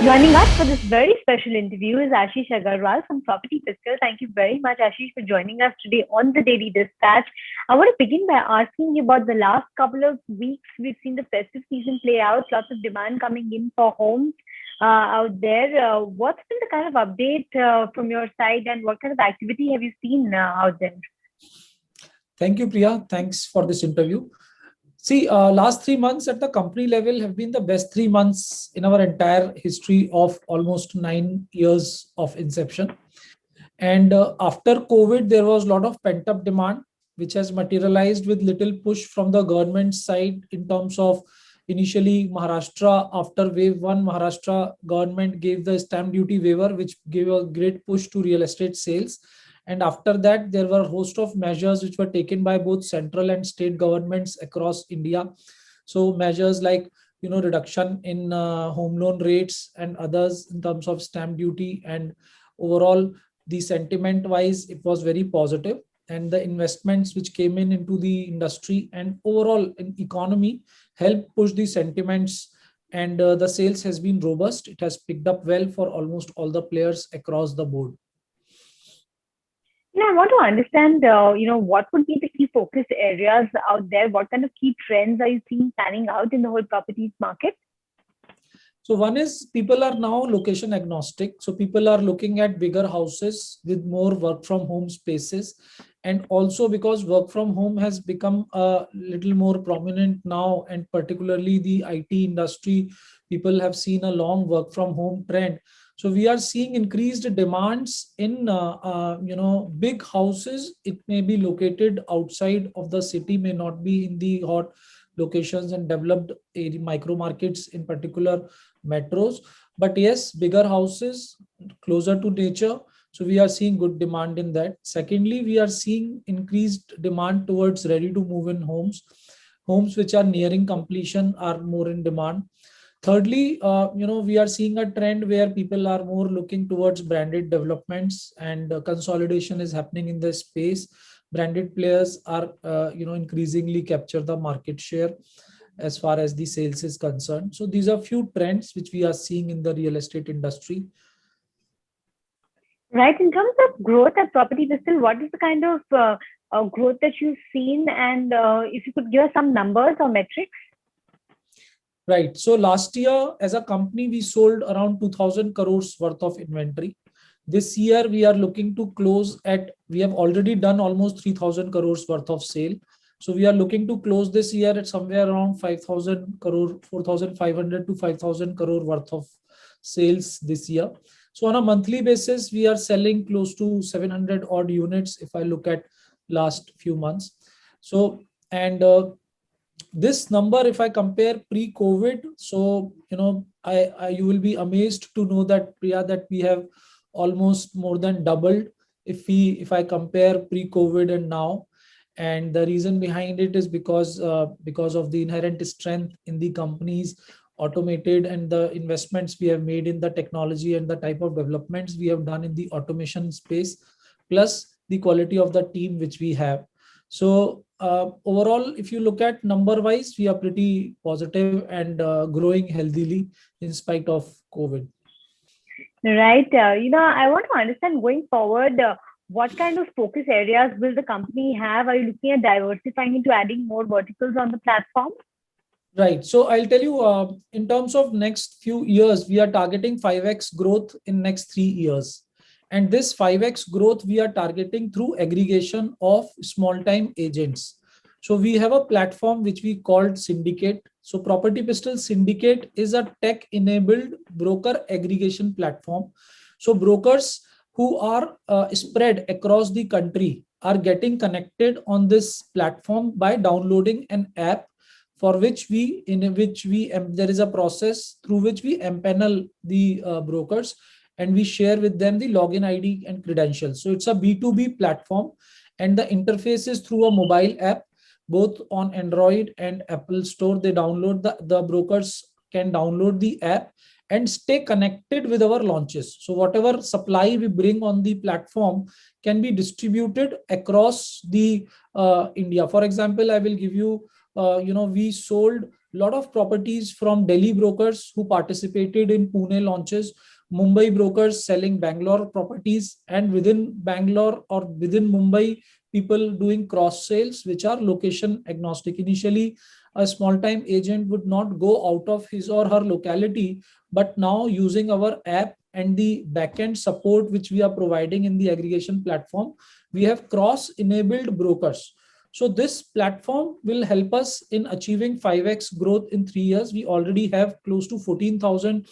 Joining us for this very special interview is Ashish Agarwal from Property Fiscal. Thank you very much, Ashish, for joining us today on the Daily Dispatch. I want to begin by asking you about the last couple of weeks. We've seen the festive season play out, lots of demand coming in for homes out there. What's been the kind of update from your side, and what kind of activity have you seen out there? Thank you, Priya. Thanks for this interview. See, last 3 months at the company level have been the best 3 months in our entire history of almost 9 years of inception. And after COVID, there was a lot of pent-up demand, which has materialized with little push from the government side in terms of initially Maharashtra. After wave one, Maharashtra government gave the stamp duty waiver, which gave a great push to real estate sales. And after that, there were a host of measures which were taken by both central and state governments across India. So measures like reduction in home loan rates and others in terms of stamp duty, and overall the sentiment wise it was very positive, and the investments which came in into the industry and overall in economy helped push the sentiments, and the sales has been robust. It has picked up well for almost all the players across the board. I want to understand, what would be the key focus areas out there? What kind of key trends are you seeing panning out in the whole properties market? So one is people are now location agnostic. So people are looking at bigger houses with more work from home spaces. And also because work from home has become a little more prominent now, and particularly the IT industry, people have seen a long work from home trend. So we are seeing increased demands in big houses. It may be located outside of the city, may not be in the hot locations and developed area, micro markets, in particular metros. But yes, bigger houses closer to nature. So we are seeing good demand in that. Secondly, we are seeing increased demand towards ready to move in homes. Homes which are nearing completion are more in demand. Thirdly, we are seeing a trend where people are more looking towards branded developments, and consolidation is happening in the space. Branded players are, increasingly capture the market share as far as the sales is concerned. So these are few trends which we are seeing in the real estate industry. Right. In terms of growth at Property Fiscal, what is the kind of growth that you've seen? And if you could give us some numbers or metrics? Right. So last year as a company, we sold around 2000 crores worth of inventory. This year we are looking to close at, we have already done almost 3000 crores worth of sale. So we are looking to close this year at somewhere around 5000 crore, 4500 to 5000 crore worth of sales this year. So on a monthly basis, we are selling close to 700 odd units if I look at last few months. So, and this number, if I compare pre-COVID, so you will be amazed to know that, Priya, that we have almost more than doubled if I compare pre-COVID and now. And the reason behind it is because of the inherent strength in the company's automated and the investments we have made in the technology and the type of developments we have done in the automation space, plus the quality of the team which we have. So overall, if you look at number wise, we are pretty positive and growing healthily in spite of COVID. Right. I want to understand going forward, what kind of focus areas will the company have? Are you looking at diversifying into adding more verticals on the platform? Right. So I'll tell you, in terms of next few years, we are targeting 5x growth in next 3 years. And this 5x growth we are targeting through aggregation of small time agents. So we have a platform which we called Syndicate. So Property Pistol Syndicate is a tech enabled broker aggregation platform. So brokers who are spread across the country are getting connected on this platform by downloading an app for which there is a process through which we empanel the brokers, and we share with them the login ID and credentials. So it's a B2B platform, and the interface is through a mobile app, both on Android and Apple Store. They download the brokers can download the app and stay connected with our launches. So whatever supply we bring on the platform can be distributed across the India. For example, I will give you, we sold lot of properties from Delhi brokers who participated in Pune launches, Mumbai brokers selling Bangalore properties, and within Bangalore or within Mumbai, people doing cross sales, which are location agnostic. Initially, a small time agent would not go out of his or her locality, but now using our app and the backend support which we are providing in the aggregation platform, we have cross enabled brokers. So this platform will help us in achieving 5x growth in 3 years. We already have close to 14,000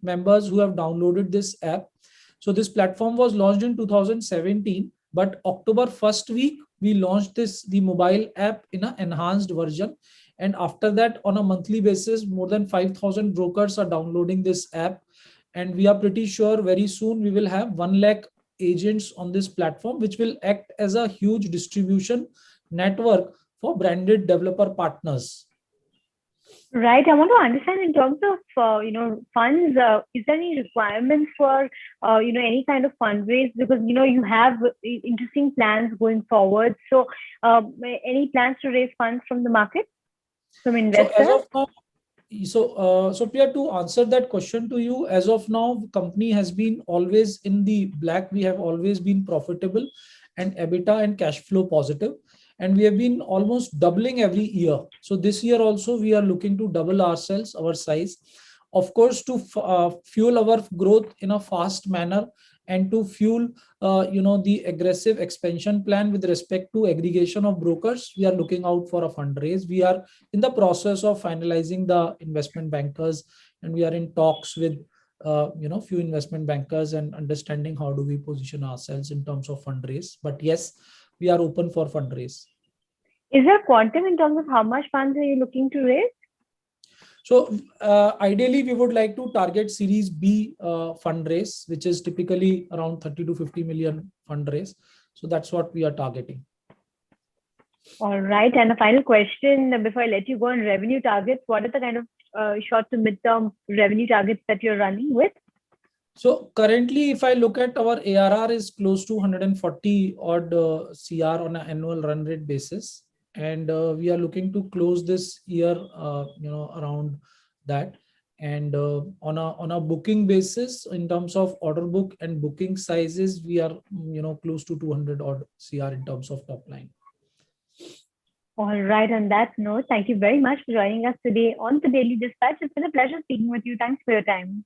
members who have downloaded this app. So this platform was launched in 2017, but October 1st week, we launched the mobile app in an enhanced version. And after that, on a monthly basis, more than 5,000 brokers are downloading this app. And we are pretty sure very soon we will have 1 lakh agents on this platform, which will act as a huge distribution network for branded developer partners. Right. I want to understand in terms of, funds, is there any requirements for, any kind of fundraise? Because, you have interesting plans going forward. So any plans to raise funds from the market, from investors? So as of now, so Priya, to answer that question to you, as of now, company has been always in the black. We have always been profitable and EBITDA and cash flow positive. And we have been almost doubling every year. So this year also, we are looking to double ourselves, our size. Of course, to fuel our growth in a fast manner and to fuel the aggressive expansion plan with respect to aggregation of brokers, we are looking out for a fundraise. We are in the process of finalizing the investment bankers, and we are in talks with few investment bankers and understanding how do we position ourselves in terms of fundraise. But yes, we are open for fundraise. Is there a quantum in terms of how much funds are you looking to raise? So ideally, we would like to target Series B fundraise, which is typically around 30 to 50 million fundraise. So that's what we are targeting. All right. And a final question before I let you go on revenue targets. What are the kind of short to mid-term revenue targets that you're running with? So currently, if I look at our ARR is close to 140 odd CR on an annual run rate basis. And we are looking to close this year, around that. And on a booking basis, in terms of order book and booking sizes, we are, close to 200 odd CR in terms of top line. All right. On that note, thank you very much for joining us today on the Daily Dispatch. It's been a pleasure speaking with you. Thanks for your time.